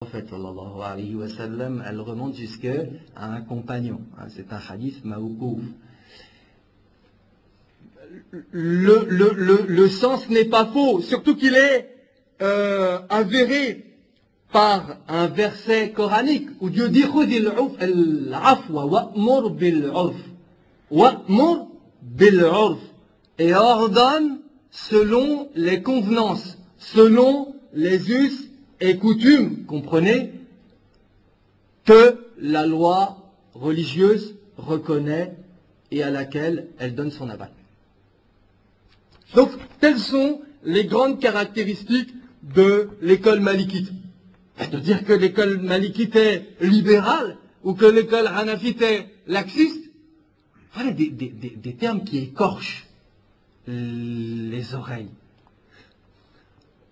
Prophète sallallahu alayhi wa sallam, elle remonte jusqu'à un compagnon. C'est un hadith mawqouf. Le sens n'est pas faux, surtout qu'il est avéré par un verset coranique où Dieu dit Khudil afwa wa'mur bil 'urf. Wa'mur bil 'urf. Et ordonne selon les convenances, selon les us et coutumes, comprenez, que la loi religieuse reconnaît et à laquelle elle donne son aval. Donc, telles sont les grandes caractéristiques de l'école malikite. C'est-à-dire que l'école malikite est libérale ou que l'école hanafite est laxiste. Voilà des termes qui écorchent les oreilles.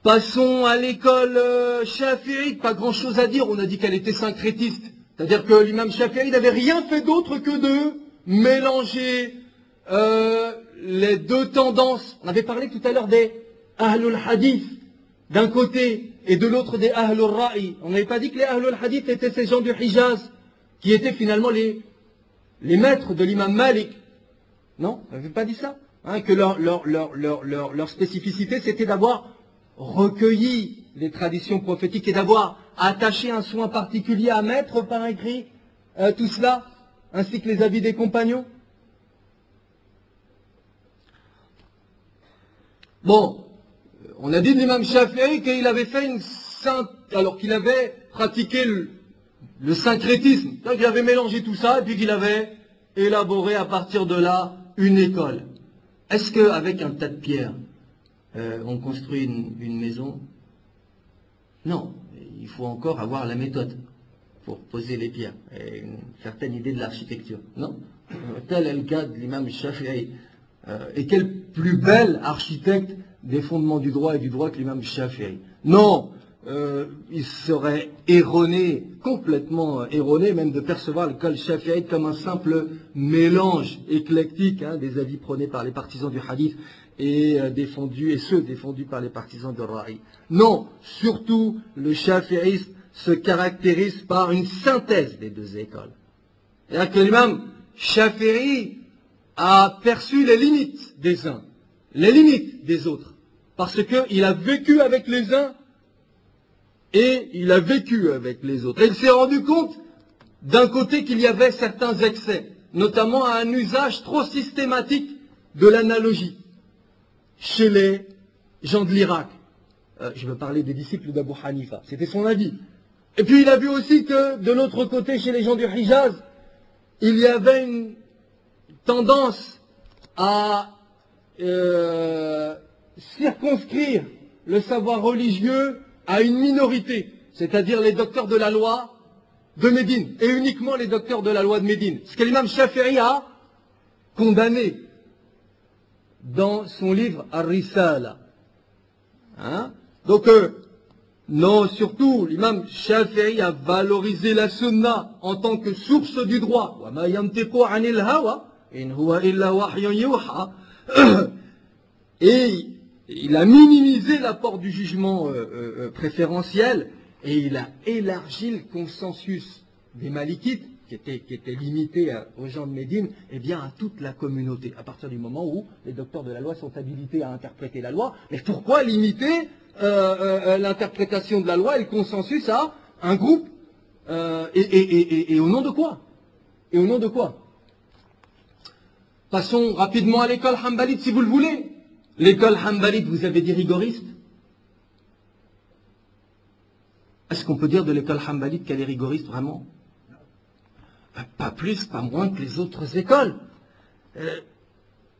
Passons à l'école shafi'ite, pas grand chose à dire, on a dit qu'elle était syncrétiste. C'est-à-dire que l'imam Shafi'i n'avait rien fait d'autre que de mélanger les deux tendances. On avait parlé tout à l'heure des Ahlul Hadith d'un côté et de l'autre des Ahlul Ra'i. On n'avait pas dit que les Ahlul Hadith étaient ces gens du Hijaz qui étaient finalement les maîtres de l'imam Malik. Non, on n'avait pas dit ça, hein, que leur spécificité c'était d'avoir recueilli les traditions prophétiques et d'avoir attaché un soin particulier à mettre par écrit tout cela, ainsi que les avis des compagnons. Bon, on a dit de l'imam Shafi'i qu'il avait fait une sainte, alors qu'il avait pratiqué le syncrétisme, donc il avait mélangé tout ça et puis qu'il avait élaboré à partir de là une école. Est-ce qu'avec un tas de pierres, on construit une maison? Non, il faut encore avoir la méthode pour poser les pierres et une certaine idée de l'architecture. Non, tel est le cas de l'imam Shafi'i. Et quel plus bel architecte des fondements du droit et du droit que l'imam Shafi'i. Non, il serait erroné, complètement erroné, même de percevoir l'école Shafi'i comme un simple mélange éclectique des avis prônés par les partisans du hadith et ceux défendus par les partisans de Ra'i. Non, surtout le shafi'isme se caractérise par une synthèse des deux écoles. C'est-à-dire que l'imam Shafi'i a perçu les limites des uns, les limites des autres, parce qu'il a vécu avec les uns et il a vécu avec les autres. Et il s'est rendu compte d'un côté qu'il y avait certains excès, notamment à un usage trop systématique de l'analogie chez les gens de l'Irak. Je veux parler des disciples d'Abu Hanifa, c'était son avis. Et puis il a vu aussi que de l'autre côté, chez les gens du Hijaz, il y avait une tendance à circonscrire le savoir religieux à une minorité, c'est-à-dire les docteurs de la loi de Médine, et uniquement les docteurs de la loi de Médine. Ce que l'imam Shafi'i a condamné dans son livre Ar-Risala. Donc, non, surtout, l'imam Shafi'i a valorisé la sunna en tant que source du droit. Et il a minimisé l'apport du jugement préférentiel et il a élargi le consensus des Malikites, qui était limité aux gens de Médine, et bien à toute la communauté, à partir du moment où les docteurs de la loi sont habilités à interpréter la loi. Mais pourquoi limiter l'interprétation de la loi et le consensus à un groupe et au nom de quoi? Et au nom de quoi? Passons rapidement à l'école Hanbalite, si vous le voulez. L'école Hanbalite, vous avez dit rigoriste? Est-ce qu'on peut dire de l'école Hanbalite qu'elle est rigoriste vraiment? Pas plus, pas moins que les autres écoles.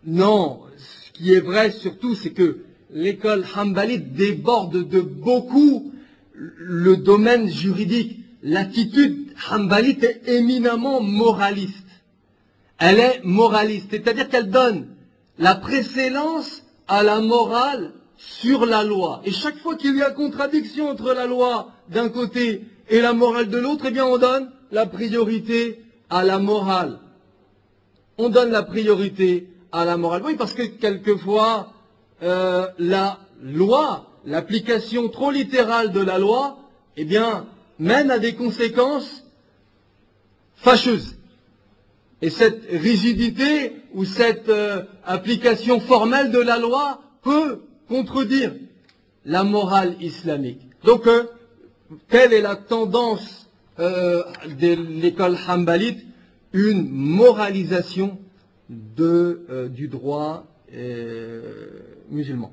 Non, ce qui est vrai surtout, c'est que l'école Hanbalite déborde de beaucoup le domaine juridique. L'attitude Hanbalite est éminemment moraliste. Elle est moraliste, c'est-à-dire qu'elle donne la préséance à la morale sur la loi. Et chaque fois qu'il y a contradiction entre la loi d'un côté et la morale de l'autre, eh bien on donne la priorité à la morale. On donne la priorité à la morale. Oui, parce que quelquefois, la loi, l'application trop littérale de la loi, eh bien, mène à des conséquences fâcheuses. Et cette rigidité ou cette application formelle de la loi peut contredire la morale islamique. Donc, quelle est la tendance de l'école hanbalite? Une moralisation du droit musulman.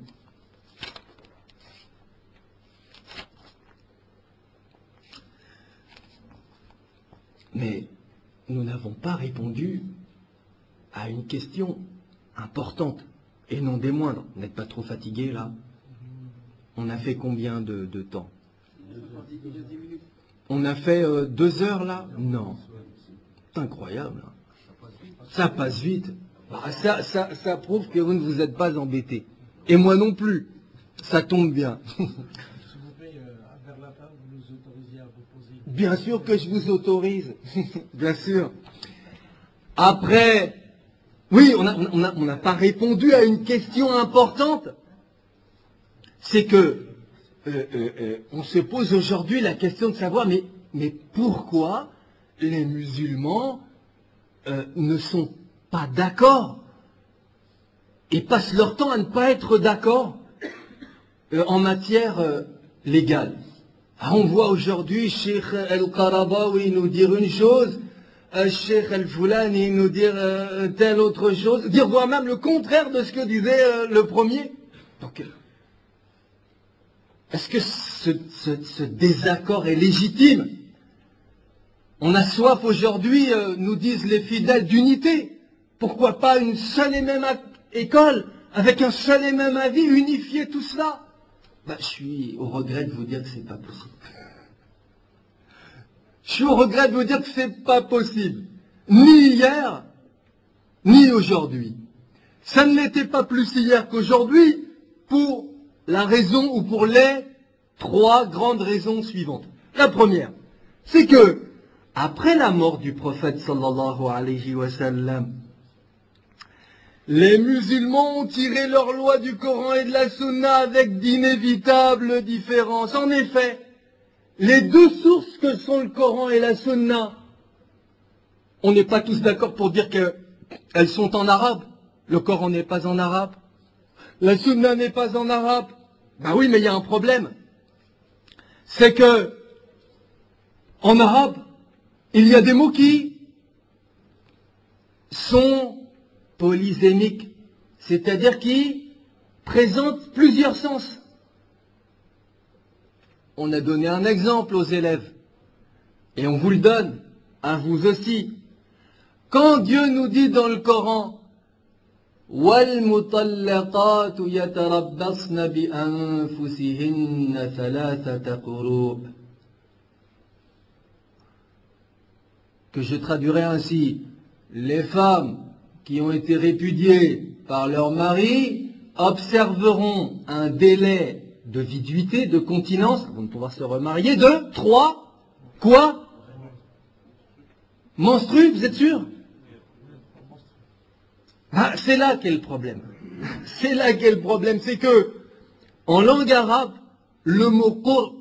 Mais nous n'avons pas répondu à une question importante, et non des moindres. Vous n'êtes pas trop fatigué là? On a fait combien de temps? On a fait 2 heures là? Non. C'est incroyable. Ça passe vite. Ça prouve que vous ne vous êtes pas embêté. Et moi non plus. Ça tombe bien. Bien sûr que je vous autorise. Bien sûr. Après, oui, on n'a pas répondu à une question importante. C'est que on se pose aujourd'hui la question de savoir, mais pourquoi les musulmans ne sont pas d'accord et passent leur temps à ne pas être d'accord en matière légale. Alors on voit aujourd'hui Cheikh El-Qaradawi nous dire une chose, Cheikh El-Foulani nous dire telle autre chose, dire voire même le contraire de ce que disait le premier. Donc, est-ce que ce désaccord est légitime? On a soif aujourd'hui, nous disent les fidèles, d'unité. Pourquoi pas une seule et même école, avec un seul et même avis, unifier tout cela? Je suis au regret de vous dire que c'est pas possible. Je suis au regret de vous dire que c'est pas possible. Ni hier, ni aujourd'hui. Ça ne l'était pas plus hier qu'aujourd'hui, pour la raison ou pour les 3 grandes raisons suivantes. La première, c'est que, après la mort du prophète sallallahu alayhi wa sallam, les musulmans ont tiré leur loi du Coran et de la Sunna avec d'inévitables différences. En effet, les 2 sources que sont le Coran et la Sunna, on n'est pas tous d'accord pour dire qu'elles sont en arabe. Le Coran n'est pas en arabe. La Sunna n'est pas en arabe. Ben oui, mais il y a un problème. C'est que, en arabe, il y a des mots qui sont polysémiques, c'est-à-dire qui présentent plusieurs sens. On a donné un exemple aux élèves, et on vous le donne, à vous aussi. Quand Dieu nous dit dans le Coran, وَالْمُطَلَّقَاتُ يَتَرَبَّصْنَ بِأَنفُسِهِنَّ ثَلَاثَةَ قُرُوءٍ, que je traduirai ainsi, les femmes qui ont été répudiées par leur mari observeront un délai de viduité, de continence, avant de pouvoir se remarier, de 3, quoi? Menstrues, vous êtes sûr? C'est là qu'est le problème. C'est là qu'est le problème, c'est que, en langue arabe, le mot qur,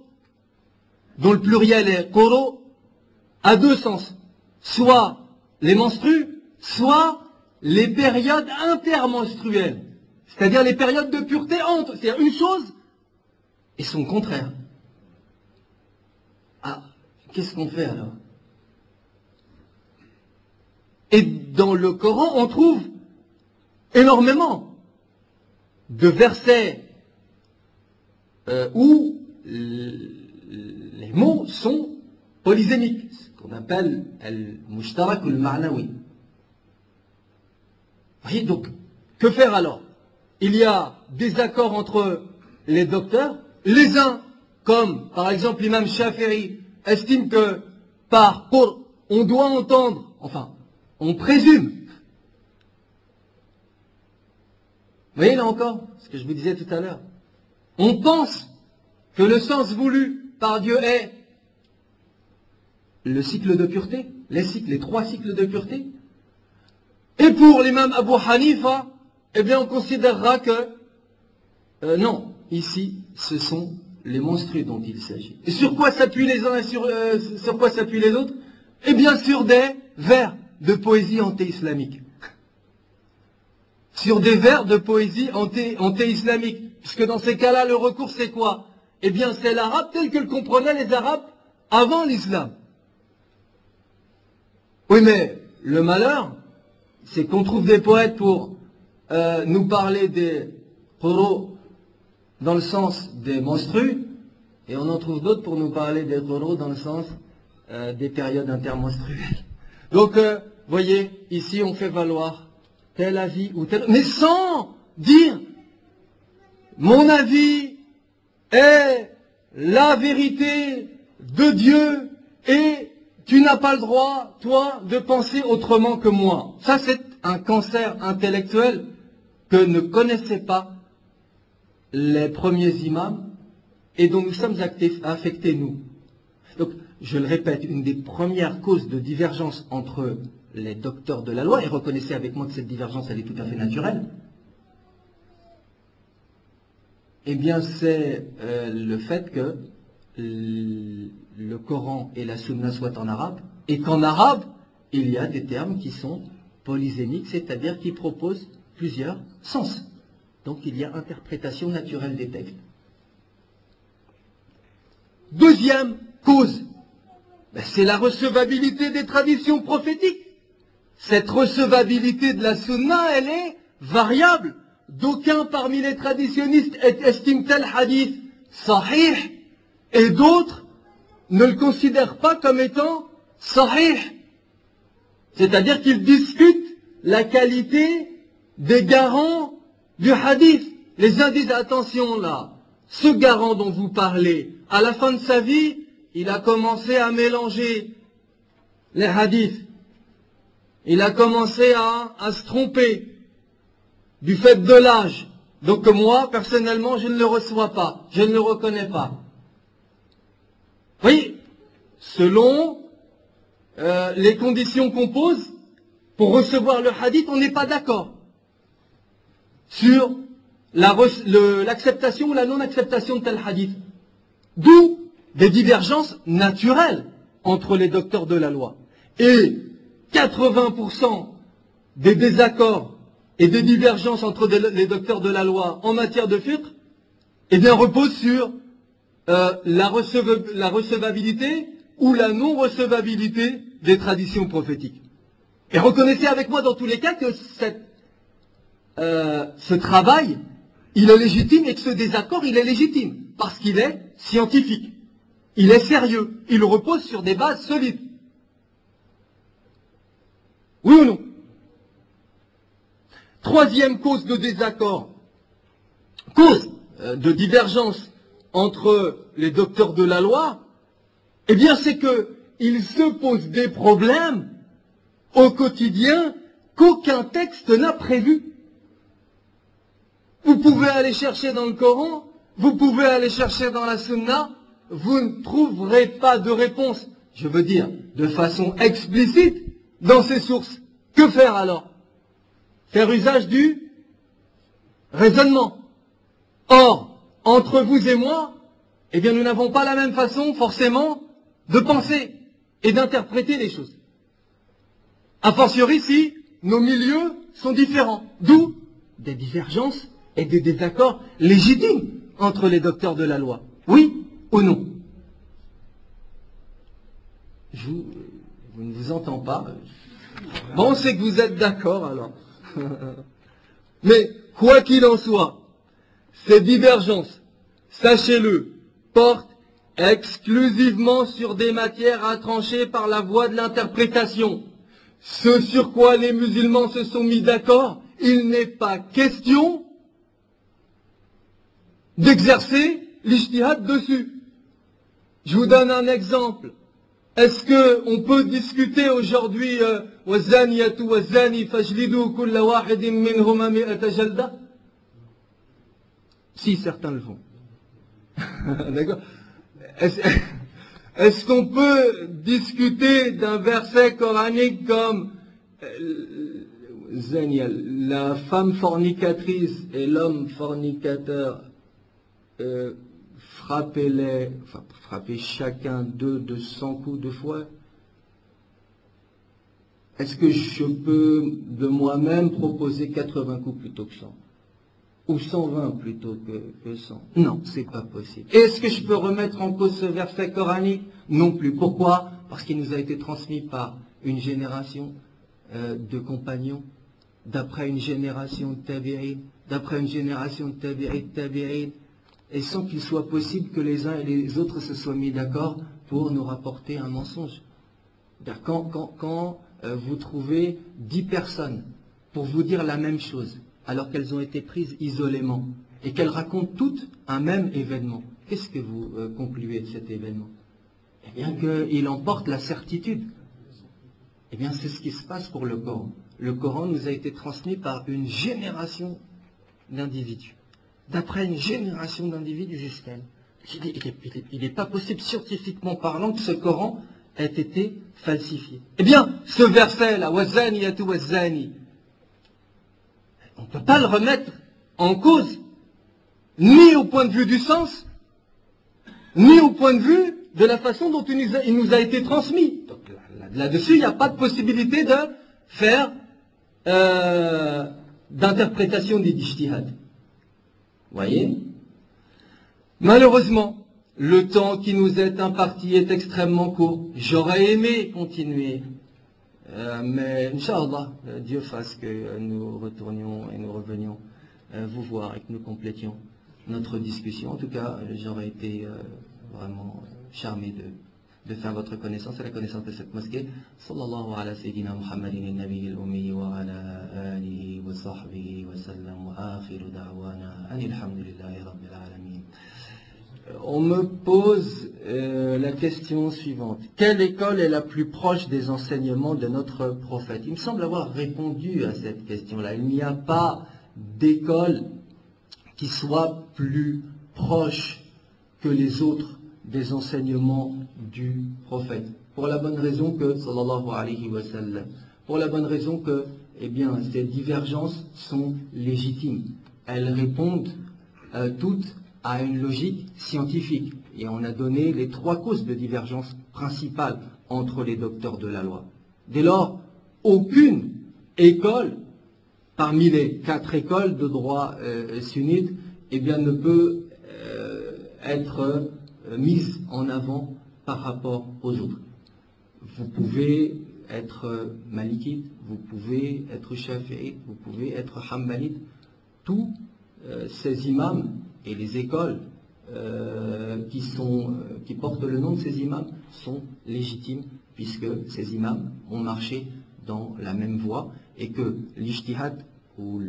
dont le pluriel est quro, a 2 sens. Soit les menstrues, soit les périodes intermenstruelles. C'est-à-dire les périodes de pureté entre. C'est-à-dire une chose et son contraire. Qu'est-ce qu'on fait alors? Et dans le Coran, on trouve énormément de versets où les mots sont polysémiques, ce qu'on appelle al-mushtarak ou al-ma'nawi. Vous voyez, donc, que faire alors? Il y a des accords entre les docteurs. Les uns, comme par exemple l'imam Shafi'i, estiment que par qur, on doit entendre, enfin, on présume. Vous voyez là encore, ce que je vous disais tout à l'heure. On pense que le sens voulu par Dieu est le cycle de pureté, les 3 cycles de pureté. Et pour l'imam Abu Hanifa, eh bien on considérera que non, ici ce sont les monstrues dont il s'agit. Et sur quoi s'appuient les uns et sur quoi s'appuient les autres? Eh bien sur des vers de poésie anté-islamique. Sur des vers de poésie anté-islamique. Puisque dans ces cas-là, le recours c'est quoi? Eh bien c'est l'arabe tel que le comprenaient les arabes avant l'islam. Oui, mais le malheur, c'est qu'on trouve des poètes pour nous parler des qur'u dans le sens des menstrues, et on en trouve d'autres pour nous parler des qur'u dans le sens des périodes intermenstruelles. Donc, voyez, ici on fait valoir tel avis ou tel... Mais sans dire, mon avis est la vérité de Dieu et tu n'as pas le droit, toi, de penser autrement que moi. Ça, c'est un cancer intellectuel que ne connaissaient pas les premiers imams et dont nous sommes affectés, nous. Donc, je le répète, une des premières causes de divergence entre les docteurs de la loi, et reconnaissez avec moi que cette divergence, elle est tout à fait naturelle, eh bien, c'est le fait que le Coran et la Sunna soient en arabe, et qu'en arabe, il y a des termes qui sont polysémiques, c'est-à-dire qui proposent plusieurs sens. Donc il y a interprétation naturelle des textes. Deuxième cause, c'est la recevabilité des traditions prophétiques. Cette recevabilité de la Sunna, elle est variable. D'aucuns parmi les traditionnistes estiment tel hadith sahih, et d'autres ne le considèrent pas comme étant sahih. C'est-à-dire qu'ils discutent la qualité des garants du hadith. Les uns disent, attention là, ce garant dont vous parlez, à la fin de sa vie, il a commencé à mélanger les hadiths. Il a commencé à se tromper du fait de l'âge. Donc moi, personnellement, je ne le reçois pas, je ne le reconnais pas. Oui, selon les conditions qu'on pose pour recevoir le hadith, on n'est pas d'accord sur l'acceptation ou la non-acceptation de tel hadith. D'où des divergences naturelles entre les docteurs de la loi. Et 80% des désaccords et des divergences entre les docteurs de la loi en matière de fiqh, eh bien, reposent sur la recevabilité ou la non-recevabilité des traditions prophétiques. Et reconnaissez avec moi dans tous les cas que ce travail, il est légitime, et que ce désaccord, il est légitime, parce qu'il est scientifique, il est sérieux, il repose sur des bases solides. Oui ou non? Troisième cause de désaccord, cause de divergence entre les docteurs de la loi, eh bien c'est qu'ils se posent des problèmes au quotidien qu'aucun texte n'a prévu. Vous pouvez aller chercher dans le Coran, vous pouvez aller chercher dans la Sunna, vous ne trouverez pas de réponse, je veux dire, de façon explicite, dans ces sources. Que faire alors? Faire usage du raisonnement. Or, entre vous et moi, eh bien nous n'avons pas la même façon, forcément, de penser et d'interpréter les choses. A fortiori si nos milieux sont différents. D'où des divergences et des désaccords légitimes entre les docteurs de la loi. Oui ou non? Vous ne vous entends pas. Bon, c'est que vous êtes d'accord alors. Mais quoi qu'il en soit, ces divergences, sachez-le, portent exclusivement sur des matières à trancher par la voie de l'interprétation. Ce sur quoi les musulmans se sont mis d'accord, il n'est pas question d'exercer l'ijtihad dessus. Je vous donne un exemple. Est-ce qu'on peut discuter aujourd'hui wazaniyatu wazani fajlidu kulla wahidin minhuma mi'ata jalda? Si, certains le font. D'accord? Est-ce qu'on peut discuter d'un verset coranique comme la femme fornicatrice et l'homme fornicateur frappez-les, enfin, frappez chacun d'eux de 100 coups de fouet. Est-ce que je peux de moi-même proposer 80 coups plutôt que 100? Ou 120 plutôt que 100? Non, c'est pas possible. Est-ce que je peux remettre en cause ce verset coranique? Non plus. Pourquoi? Parce qu'il nous a été transmis par une génération de compagnons, d'après une génération de tabi'in, d'après une génération de tabi'in, et sans qu'il soit possible que les uns et les autres se soient mis d'accord pour nous rapporter un mensonge. Quand vous trouvez 10 personnes pour vous dire la même chose, alors qu'elles ont été prises isolément, et qu'elles racontent toutes un même événement, qu'est-ce que vous concluez de cet événement? Eh bien qu'il emporte la certitude. Eh bien c'est ce qui se passe pour le Coran. Le Coran nous a été transmis par une génération d'individus. D'après une génération d'individus jusqu'à elle. Il n'est pas possible, scientifiquement parlant, que ce Coran ait été falsifié. Eh bien, ce verset-là, wazaniyatu wazani, on ne peut pas le remettre en cause, ni au point de vue du sens, ni au point de vue de la façon dont il nous a été transmis. Donc là-dessus, il n'y a pas de possibilité de faire d'interprétation des ijtihad. Vous voyez? Malheureusement, le temps qui nous est imparti est extrêmement court. J'aurais aimé continuer, mais Inch'Allah, Dieu fasse que nous retournions et nous revenions vous voir et que nous complétions notre discussion. En tout cas, j'aurais été vraiment charmé de faire votre connaissance et la connaissance de cette mosquée. Sallallahu ala sayyidina Muhammadin nabiy al-ummi wa ala alihi wa sahbihi wa sallam wa akhiru da'wana alhamdulillahi rabbil alamin. On me pose la question suivante. Quelle école est la plus proche des enseignements de notre prophète? Il me semble avoir répondu à cette question-là. Il n'y a pas d'école qui soit plus proche que les autres des enseignements du prophète. Pour la bonne raison que, sallallahu alayhi wa sallam, pour la bonne raison que, eh bien, ces divergences sont légitimes. Elles répondent toutes à une logique scientifique. Et on a donné les 3 causes de divergence principales entre les docteurs de la loi. Dès lors, aucune école, parmi les 4 écoles de droit sunnite, eh bien, ne peut être mise en avant par rapport aux autres. Vous pouvez être malikite, vous pouvez être shafi'ite, vous pouvez être hanbalite. Tous ces imams et les écoles qui portent le nom de ces imams sont légitimes, puisque ces imams ont marché dans la même voie, et que l'ijtihad, ou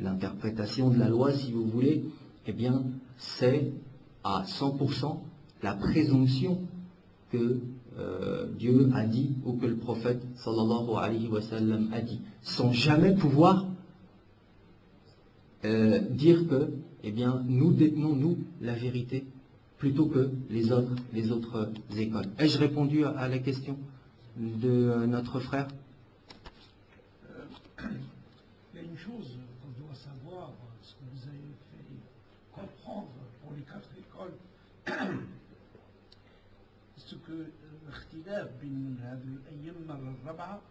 l'interprétation de la loi, si vous voulez, eh bien, c'est à 100% la présomption que Dieu a dit, ou que le prophète sallallahu alayhi wa sallam a dit, sans jamais pouvoir dire que, eh bien, nous détenons, nous, la vérité, plutôt que les autres écoles. Ai-je répondu à la question de notre frère? Il y a une chose qu'on doit savoir, ce que vous avez fait comprendre pour les 4 écoles, ce que الاختلاف بين هذه الأئمة الربعة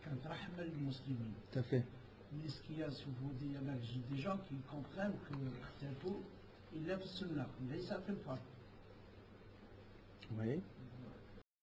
كانت رحمة للمسلمين. Tout à fait. Mais ce qu'il y a, si vous dites, il y en a des gens qui comprennent que الاختلاف إلا في السنة ليس في الفرق. Oui.